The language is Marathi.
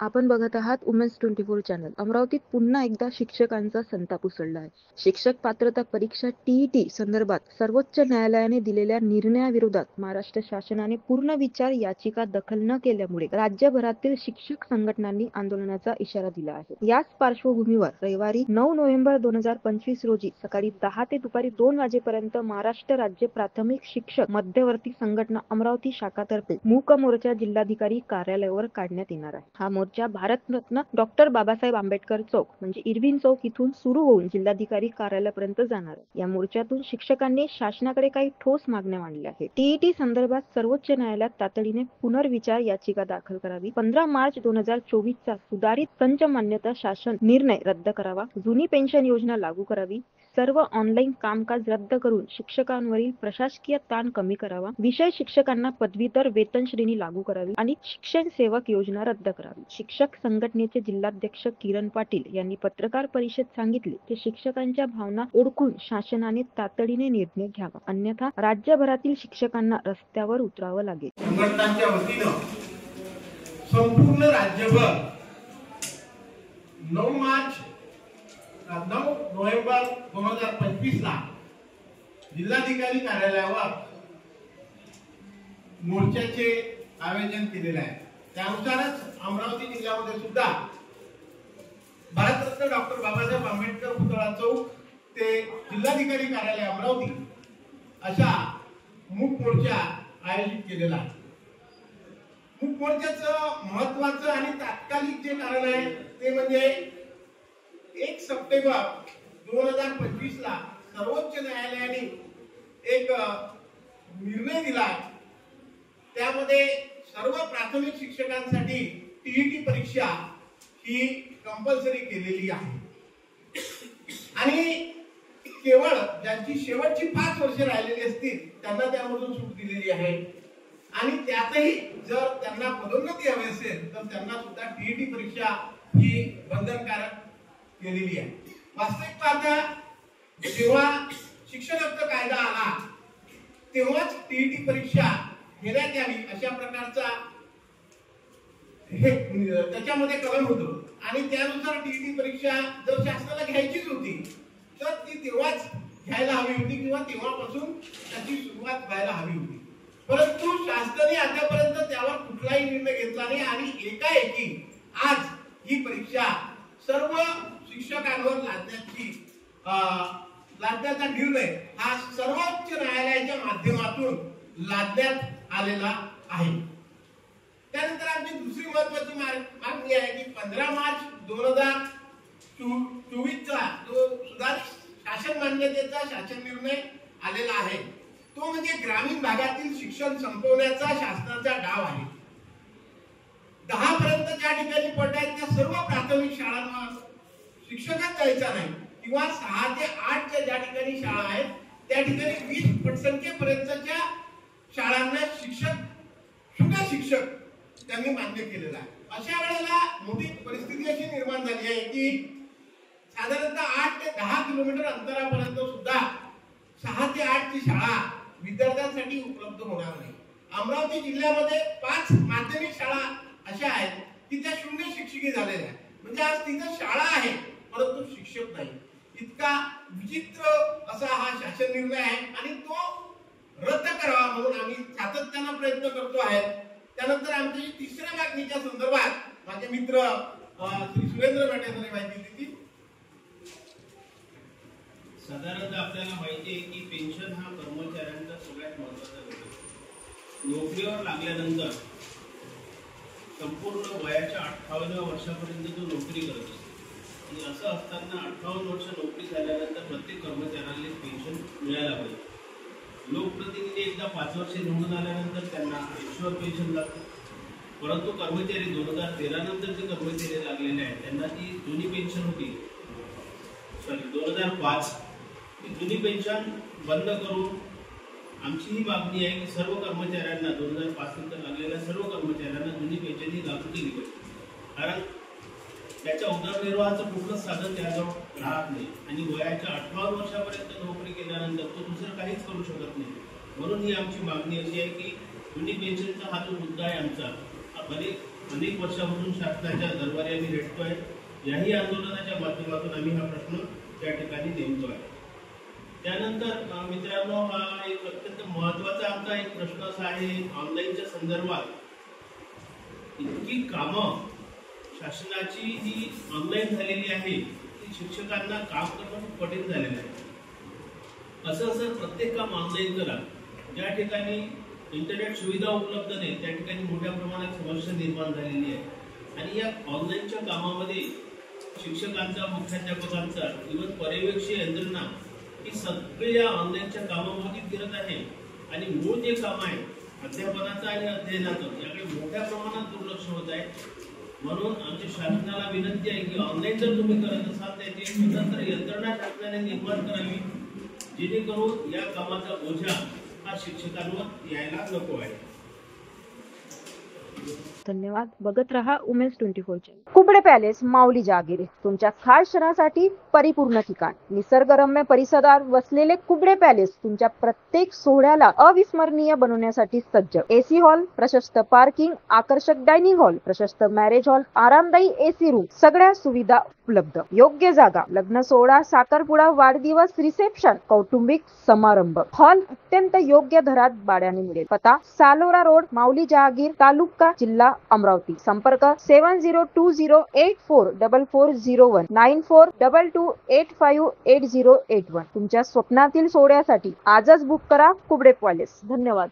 आपण बघत आहात वुमेन्स 24 चॅनल. अमरावतीत पुन्हा एकदा शिक्षकांचा संताप उसळला आहे. शिक्षक पात्रता परीक्षा टीईटी संदर्भात सर्वोच्च न्यायालयाने दिलेल्या निर्णयाविरोधात महाराष्ट्र शासनाने पूर्ण विचार याचिका दखल न केल्यामुळे राज्यभरातील शिक्षक संघटनांनी आंदोलनाचा इशारा दिला आहे. याच पार्श्वभूमीवर रविवारी 9 नोव्हेंबर 2025 रोजी सकाळी 10 ते दुपारी 2 वाजेपर्यंत महाराष्ट्र राज्य प्राथमिक शिक्षक मध्यवर्ती संघटना अमरावती शाखातर्फे मूक मोर्चा जिल्हाधिकारी कार्यालयावर काढण्यात येणार आहे. हा मोर्चा भारतरत्न डॉक्टर बाबासाहेब आंबेडकर चौक म्हणजे इरविन चौक इथून सुरू होऊन जिल्हाधिकारी कार्यालयापर्यंत जाणार आहे. या मोर्चातून शिक्षकांनी शासनाकडे काही ठोस मागण्या मांडल्या आहेत. टीईटी संदर्भात सर्वोच्च न्यायालयात तातडीने पुनर्विचार याचिका दाखल करावी. 15 मार्च 2024 चा सुधारित संच मान्यता शासन निर्णय रद्द करावा. जुनी पेन्शन योजना लागू करावी. सर्व ऑनलाईन कामकाज रद्द करून शिक्षकांवरील प्रशासकीय ताण कमी करावा. विषय शिक्षकांना पदवीधर वेतन श्रेणी लागू करावी आणि शिक्षण सेवक योजना रद्द करावी. शिक्षक संघटनेचे जिल्हाध्यक्ष किरण पाटील यांनी पत्रकार परिषद सांगितले की शिक्षकांच्या भावना ओळखून शासनाने तातडीने निर्णय घ्यावा, अन्यथा राज्यभरातील शिक्षकांना रस्त्यावर उतरावं लागेल. संघटनांच्या वतीनं संपूर्ण राज्यभर 9 नोव्हेंबर 2025 ला जिल्हाधिकारी कार्यालयावर मोर्चाचे आयोजन केलेले आहे. त्यानुसारच अमरावती जिल्ह्यामध्ये सुद्धा भारतरत्न डॉक्टर बाबासाहेब आंबेडकर पुतळा चौक ते जिल्हाधिकारी कार्यालय अमरावती अशा मूक मोर्चा आयोजित केलेला आहे. मूक मोर्चाचं महत्वाचं आणि तात्कालिक जे कारण आहे ते म्हणजे 1 सप्टेंबर 2025 ला सर्वोच्च न्यायालयाने एक निर्णय दिला. त्यामध्ये सर्व प्राथमिक शिक्षकांसाठी टीईटी परीक्षा ही कंपल्सरी केलेली आहे आणि केवळ ज्यांची शेवटची 5 वर्ष राहिलेली असतील त्यांना त्यामधून सूट दिलेली आहे आणि त्यातही जर त्यांना पदोन्नती हवी असेल तर त्यांना सुद्धा टीईटी परीक्षा ही बंधनकारक केलेली आहे. वास्तविक पाहता जेव्हा शिक्षण हक्क कायदा आला तेव्हाच टीईटी परीक्षा घेण्यात यावी अशा प्रकारचा हे त्याच्यामध्ये कलम होतो आणि त्यानुसार टीईटी परीक्षा जर शासनाला घ्यायचीच होती तर ती तेव्हाच घ्यायला हवी होती किंवा तेव्हापासून त्याची सुरुवात व्हायला हवी होती. परंतु शासनाने आतापर्यंत त्यावर कुठलाही निर्णय घेतला नाही आणि एकाएकी आज ही परीक्षा सर्व शिक्षकांवर लादण्याचा निर्णय हा सर्वोच्च न्यायालयाच्या माध्यमातून लादण्यात आलेला आहे. त्यानंतर आमची दुसरी महत्वाची मागणी आहे की 15 मार्च 2024 चा जो सुधारित शासन मान्यतेचा शासन निर्णय आलेला आहे तो म्हणजे ग्रामीण भागातील शिक्षण संपवण्याचा शासनाचा डाव आहे. 10 पर्यंत ज्या ठिकाणी पडतात त्या सर्व प्राथमिक शाळांवर शिक्षकच जायचा नाही किंवा 6 ते 8 च्या ज्या ठिकाणी शाळा आहेत त्या ठिकाणी 20% पर्यंतच्या शाळांना शून्य शिक्षक त्यांनी मान्य केलेला आहे. अशा वेळेला मोठी परिस्थिती अशी निर्माण झाली आहे की साधारणतः 8 ते 10 किलोमीटर अंतरापर्यंत सुद्धा 6 ते 8 ची शाळा विद्यार्थ्यांसाठी उपलब्ध होणार नाही. अमरावती जिल्ह्यामध्ये 5 माध्यमिक शाळा अशा आहेत की त्या शून्य शिक्षकी झालेल्या आहेत. म्हणजे आज तिथं शाळा आहे परंतु शिक्षक नाही. इतका विचित्र असा हा शासन निर्णय आहे आणि तो रद्द करावा म्हणून आम्ही सातत्याने प्रयत्न करतो आहे. त्यानंतर आमची तिसऱ्या मागणीच्या संदर्भात माझे मित्र श्री सुरेंद्र मेटेंनी माहिती दिली. साधारणतः आपल्याला माहिती आहे की पेन्शन हा कर्मचाऱ्यांचा सगळ्यात महत्त्वाचा घटक. नोकरीवर लागल्यानंतर संपूर्ण वयाच्या 58व्या वर्षापर्यंत तो नोकरी करत असतो आणि असं असताना 58 वर्ष नोकरी झाल्यानंतर प्रत्येक कर्मचाऱ्याला पेन्शन मिळायला पाहिजे. लोकप्रतिनिधी एकदा 5 वर्षे निवडून आल्यानंतर त्यांना आयुष्यभर पेन्शन लागतं. परंतु कर्मचारी 2013 नंतर जे कर्मचारी लागलेले आहेत त्यांना ती जुनी पेन्शन होती 2005 जुनी पेन्शन बंद करून आमची ही मागणी आहे की सर्व कर्मचाऱ्यांना 2005 नंतर लागलेल्या सर्व कर्मचाऱ्यांना जुनी पेन्शन ही लागू केली पाहिजे. कारण त्याच्या उदरनिर्वाहाचं कुठलंच साधन त्याजवळ राहत नाही आणि वयाच्या 58 वर्षापर्यंत नोकरी केल्यानंतर तो दुसरं काहीच करू शकत नाही. म्हणून ही आमची मागणी अशी आहे की जुनी पेन्शनचा हा जो मुद्दा आहे आमचा हा भले अनेक वर्षापासून शासनाच्या दरबारी आम्ही रेटतोय. याही आंदोलनाच्या माध्यमातून आम्ही हा प्रश्न त्या ठिकाणी नेमतो आहे. त्यानंतर मित्रांनो, हा एक अत्यंत महत्वाचा आमचा एक प्रश्न असा आहे, ऑनलाईनच्या संदर्भात इतकी कामं शासनाची जी ऑनलाईन झालेली आहे ती शिक्षकांना काम करणं खूप कठीण झालेलं आहे. असं प्रत्येक काम ऑनलाईन करा. ज्या ठिकाणी इंटरनेट सुविधा उपलब्ध नाही त्या ठिकाणी मोठ्या प्रमाणात समस्या निर्माण झालेली आहे. आणि या ऑनलाईनच्या कामामध्ये शिक्षकांचा, मुख्याध्यापकांचा, इव्हन पर्यवेक्षी यंत्रणा ही सगळी या ऑनलाईनच्या कामामध्ये फिरत आहे. आणि मूळ जे काम आहे अध्यापनाचं आणि अध्ययनाचं याकडे मोठ्या प्रमाणात दुर्लक्ष होत आहे. म्हणून आमच्या शासनाला विनंती आहे की ऑनलाईन जर तुम्ही करत असाल त्याची स्वतंत्र यंत्रणा शासनाने निर्माण करावी, जेणेकरून या कामाचा बोजा हा शिक्षकांवर यायला नको आहे. धन्यवाद. बघत रहा उमेश 24 चॅनल. कुबडे पॅलेस, माऊली जहागिरी, तुमच्या खास क्षणासाठी परिपूर्ण ठिकाण. निसर्गरम्य परिसरात वसलेले कुबडे पॅलेस तुमच्या प्रत्येक सोहळ्याला अविस्मरणीय बनवण्यासाठी सज्ज. एसी हॉल, प्रशस्त पार्किंग, आकर्षक डायनिंग हॉल, प्रशस्त मॅरेज हॉल, आरामदायी एसी रूम, सगळ्या सुविधा उपलब्ध. योग्य जागा, लग्न सोहळा, साखरपुडा, वाढदिवस, रिसेप्शन, कौटुंबिक समारंभ. हॉल अत्यंत योग्य दरात भाड्याने मिळेल. पत्ता सालोरा रोड, माऊली जहागीर, तालुका, जिल्हा अमरावती. संपर्क 7020844401 9422858081. तुमच्या स्वप्नातील सोहळ्यासाठी आजच बुक करा कुबडे पॅलेस. धन्यवाद.